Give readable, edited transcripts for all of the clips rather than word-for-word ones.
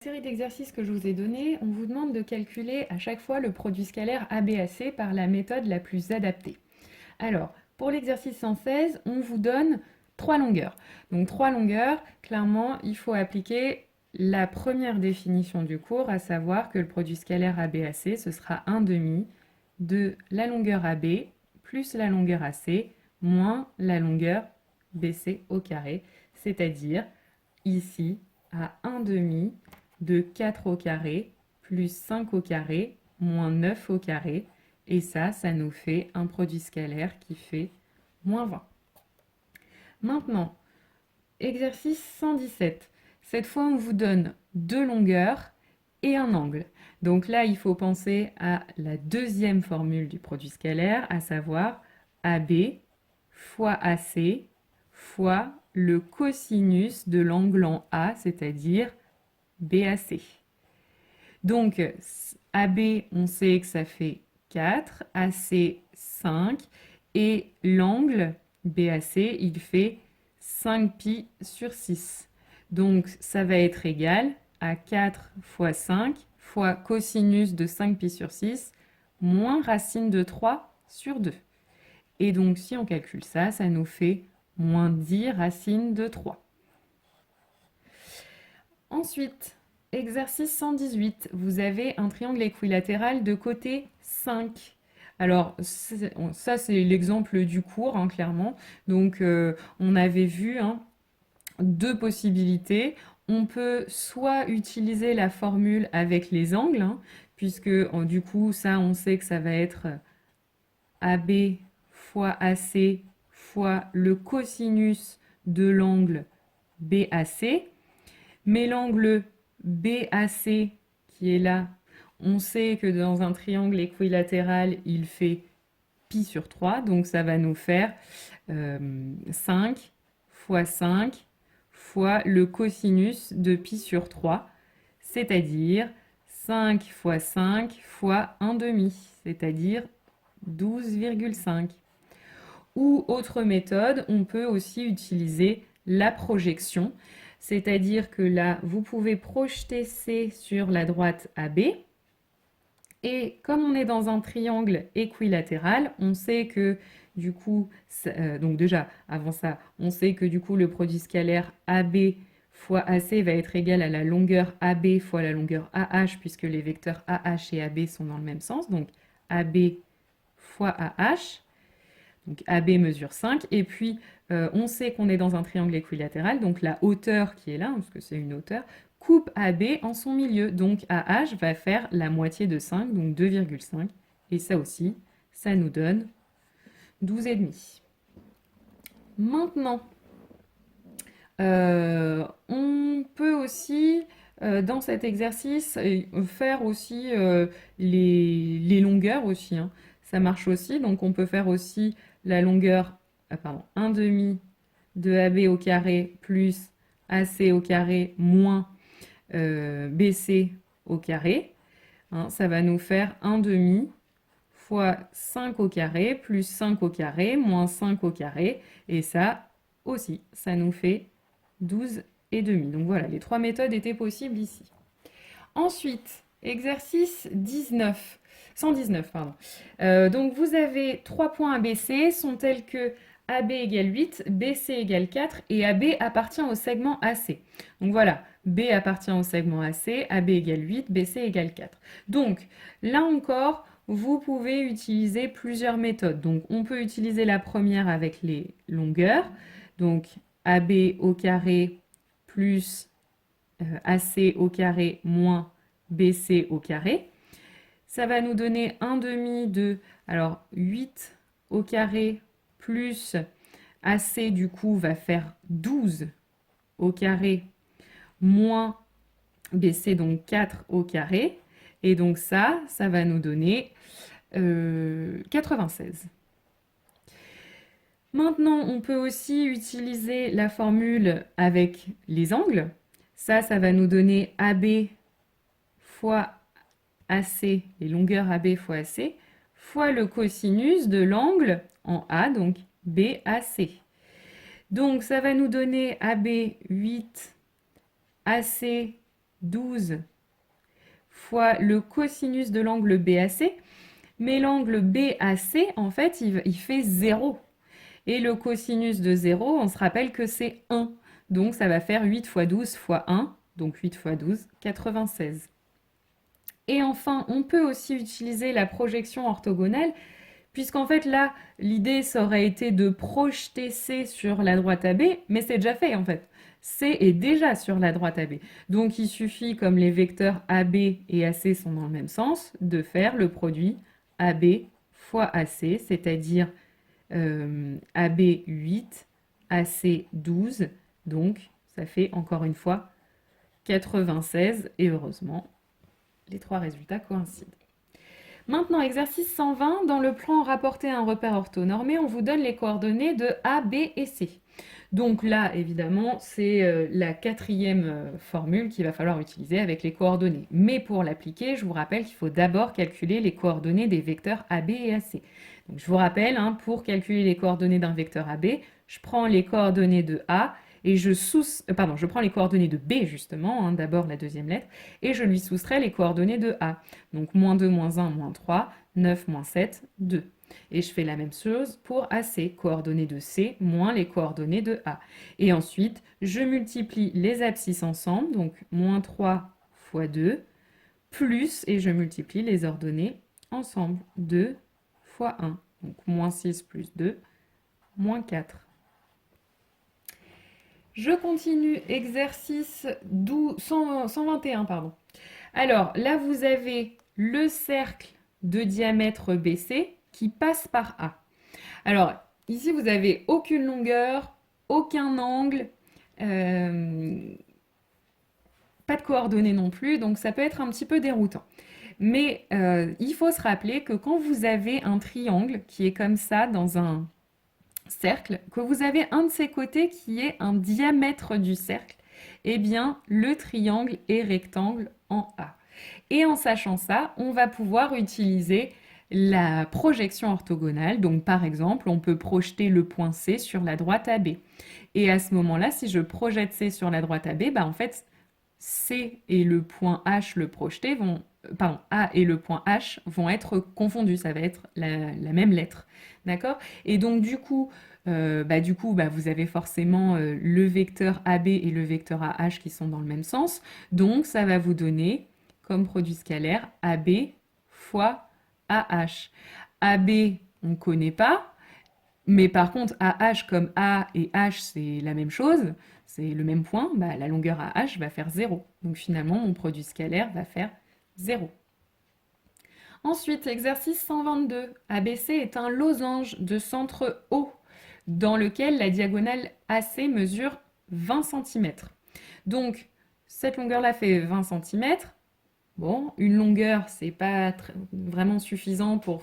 Série d'exercices que je vous ai donnée, on vous demande de calculer à chaque fois le produit scalaire ABAC par la méthode la plus adaptée. Alors, pour l'exercice 116, on vous donne trois longueurs. Donc trois longueurs, clairement, il faut appliquer la première définition du cours, à savoir que le produit scalaire ABAC, ce sera 1 demi de la longueur AB plus la longueur AC moins la longueur BC au carré, c'est-à-dire ici à 1 demi de 4 au carré plus 5 au carré moins 9 au carré. Et ça nous fait un produit scalaire qui fait moins 20. Maintenant, exercice 117. Cette fois, on vous donne deux longueurs et un angle. Donc là, il faut penser à la deuxième formule du produit scalaire, à savoir AB fois AC fois le cosinus de l'angle en A, c'est-à-dire BAC. Donc, AB, on sait que ça fait 4, AC 5, et l'angle BAC, il fait 5 pi sur 6. Donc, ça va être égal à 4 fois 5 fois cosinus de 5 pi sur 6 moins racine de 3 sur 2. Et donc, si on calcule ça, ça nous fait moins 10 racine de 3. Ensuite, exercice 118, vous avez un triangle équilatéral de côté 5. Alors, ça, c'est l'exemple du cours, hein, clairement. Donc, on avait vu deux possibilités. On peut soit utiliser la formule avec les angles, puisque du coup, ça, on sait que ça va être AB fois AC fois le cosinus de l'angle BAC. Mais l'angle BAC qui est là, on sait que dans un triangle équilatéral, il fait pi sur 3, donc ça va nous faire 5 fois 5 fois le cosinus de pi sur 3, c'est-à-dire 5 fois 5 fois 1 demi, c'est-à-dire 12,5. Ou autre méthode, on peut aussi utiliser la projection, c'est-à-dire que là, vous pouvez projeter C sur la droite AB. Et comme on est dans un triangle équilatéral, on sait que du coup, donc déjà, avant ça, on sait que du coup, le produit scalaire AB fois AC va être égal à la longueur AB fois la longueur AH, puisque les vecteurs AH et AB sont dans le même sens. Donc AB fois AH. Donc AB mesure 5. Et puis, on sait qu'on est dans un triangle équilatéral. Donc la hauteur qui est là, parce que c'est une hauteur, coupe AB en son milieu. Donc AH va faire la moitié de 5, donc 2,5. Et ça aussi, ça nous donne 12,5. Maintenant, on peut aussi, dans cet exercice, faire aussi les longueurs aussi. Ça marche aussi. Donc on peut faire aussi la longueur, 1 demi de AB au carré plus AC au carré moins BC au carré. Ça va nous faire 1 demi fois 5 au carré plus 5 au carré moins 5 au carré. Et ça aussi, ça nous fait 12 et demi. Donc voilà, les trois méthodes étaient possibles ici. Ensuite, exercice 119, pardon. Donc vous avez trois points ABC, sont tels que AB égale 8, BC égale 4 et AB appartient au segment AC. Donc voilà, B appartient au segment AC, AB égale 8, BC égale 4. Donc là encore, vous pouvez utiliser plusieurs méthodes. Donc on peut utiliser la première avec les longueurs. Donc AB au carré plus AC au carré moins BC au carré. Ça va nous donner 1 demi de 8 au carré plus AC du coup va faire 12 au carré moins BC, donc 4 au carré. Et donc ça va nous donner 96. Maintenant, on peut aussi utiliser la formule avec les angles. Ça va nous donner AB fois AC, les longueurs AB fois AC, fois le cosinus de l'angle en A, donc BAC. Donc ça va nous donner AB 8, AC 12 fois le cosinus de l'angle BAC. Mais l'angle BAC, en fait, il fait 0. Et le cosinus de 0, on se rappelle que c'est 1. Donc ça va faire 8 fois 12 fois 1. Donc 8 fois 12, 96. Et enfin, on peut aussi utiliser la projection orthogonale, puisqu'en fait là, l'idée ça aurait été de projeter C sur la droite AB, mais c'est déjà fait en fait. C est déjà sur la droite AB. Donc il suffit, comme les vecteurs AB et AC sont dans le même sens, de faire le produit AB fois AC, c'est-à-dire AB 8, AC 12. Donc ça fait encore une fois 96 et heureusement, les trois résultats coïncident. Maintenant, exercice 120, dans le plan rapporté à un repère orthonormé, on vous donne les coordonnées de A, B et C. Donc là, évidemment, c'est la quatrième formule qu'il va falloir utiliser avec les coordonnées. Mais pour l'appliquer, je vous rappelle qu'il faut d'abord calculer les coordonnées des vecteurs AB et AC. Donc je vous rappelle, hein, pour calculer les coordonnées d'un vecteur AB, je prends les coordonnées de A et je prends les coordonnées de B justement, hein, d'abord la deuxième lettre, et je lui soustrais les coordonnées de A. Donc moins 2, moins 1, moins 3, 9, moins 7, 2. Et je fais la même chose pour AC, coordonnées de C moins les coordonnées de A. Et ensuite, je multiplie les abscisses ensemble, donc moins 3 fois 2, plus, et je multiplie les ordonnées ensemble, 2 fois 1. Donc moins 6 plus 2, moins 4. Je continue, exercice 121, pardon. Alors là, vous avez le cercle de diamètre BC qui passe par A. Alors, ici, vous n'avez aucune longueur, aucun angle, pas de coordonnées non plus, donc ça peut être un petit peu déroutant. Mais il faut se rappeler que quand vous avez un triangle qui est comme ça dans un cercle, que vous avez un de ses côtés qui est un diamètre du cercle, eh bien, le triangle est rectangle en A. Et en sachant ça, on va pouvoir utiliser la projection orthogonale. Donc par exemple, on peut projeter le point C sur la droite AB. Et à ce moment-là, si je projette C sur la droite AB, bah en fait, C et le point H le projeté vont... Pardon, A et le point H vont être confondus, ça va être la même lettre. D'accord? Et donc du coup, vous avez forcément le vecteur AB et le vecteur AH qui sont dans le même sens. Donc ça va vous donner comme produit scalaire AB fois AH. AB, on ne connaît pas, mais par contre AH, comme A et H, c'est la même chose, c'est le même point, bah, la longueur AH va faire 0. Donc finalement, mon produit scalaire va faire 0. Ensuite, exercice 122. ABC est un losange de centre O dans lequel la diagonale AC mesure 20 cm. Donc, cette longueur-là fait 20 cm. Bon, une longueur, c'est pas vraiment suffisant pour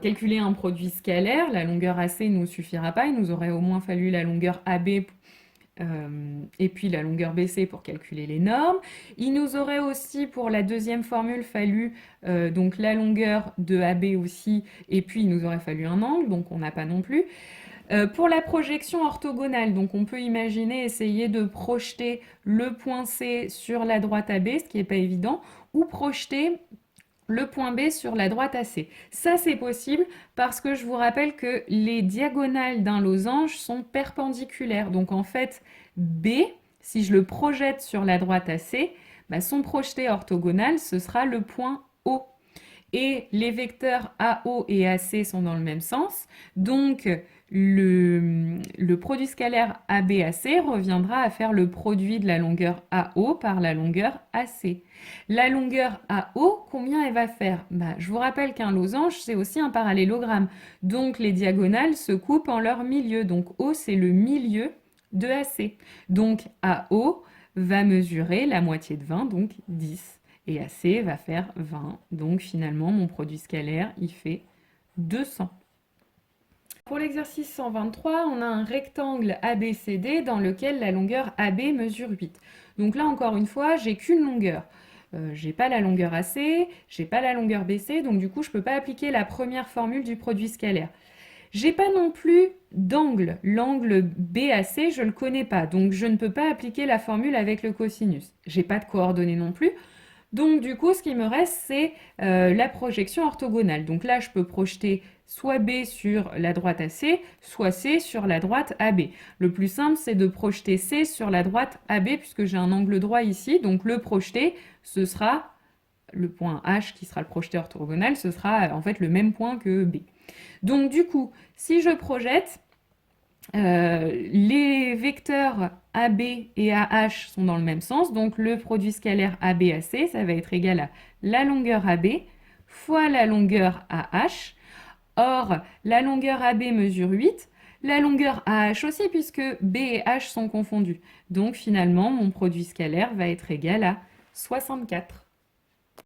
calculer un produit scalaire. La longueur AC ne nous suffira pas. Il nous aurait au moins fallu la longueur AB et puis la longueur BC pour calculer les normes. Il nous aurait aussi, pour la deuxième formule, fallu donc la longueur de AB aussi, et puis il nous aurait fallu un angle, donc on n'a pas non plus. Pour la projection orthogonale, donc on peut imaginer essayer de projeter le point C sur la droite AB, ce qui n'est pas évident, ou projeter le point B sur la droite AC. Ça, c'est possible parce que je vous rappelle que les diagonales d'un losange sont perpendiculaires. Donc en fait, B, si je le projette sur la droite AC, son projeté orthogonal, ce sera le point O. Et les vecteurs AO et AC sont dans le même sens. Donc le produit scalaire ABAC reviendra à faire le produit de la longueur AO par la longueur AC. La longueur AO, combien elle va faire? Je vous rappelle qu'un losange, c'est aussi un parallélogramme. Donc les diagonales se coupent en leur milieu. Donc O, c'est le milieu de AC. Donc AO va mesurer la moitié de 20, donc 10. Et AC va faire 20. Donc finalement, mon produit scalaire, il fait 200. Pour l'exercice 123, on a un rectangle ABCD dans lequel la longueur AB mesure 8. Donc là, encore une fois, j'ai qu'une longueur. J'ai pas la longueur AC, j'ai pas la longueur BC, donc du coup, je peux pas appliquer la première formule du produit scalaire. J'ai pas non plus d'angle. L'angle BAC, je le connais pas, donc je ne peux pas appliquer la formule avec le cosinus. J'ai pas de coordonnées non plus. Donc du coup, ce qui me reste, c'est la projection orthogonale. Donc là, je peux projeter soit B sur la droite AC, soit C sur la droite AB. Le plus simple, c'est de projeter C sur la droite AB, puisque j'ai un angle droit ici. Donc le projeter, ce sera le point H qui sera le projeté orthogonal, ce sera en fait le même point que B. Donc du coup, si je projette, les vecteurs AB et AH sont dans le même sens, donc le produit scalaire ABAC, ça va être égal à la longueur AB fois la longueur AH. Or, la longueur AB mesure 8, la longueur AH aussi, puisque B et H sont confondus. Donc finalement, mon produit scalaire va être égal à 64.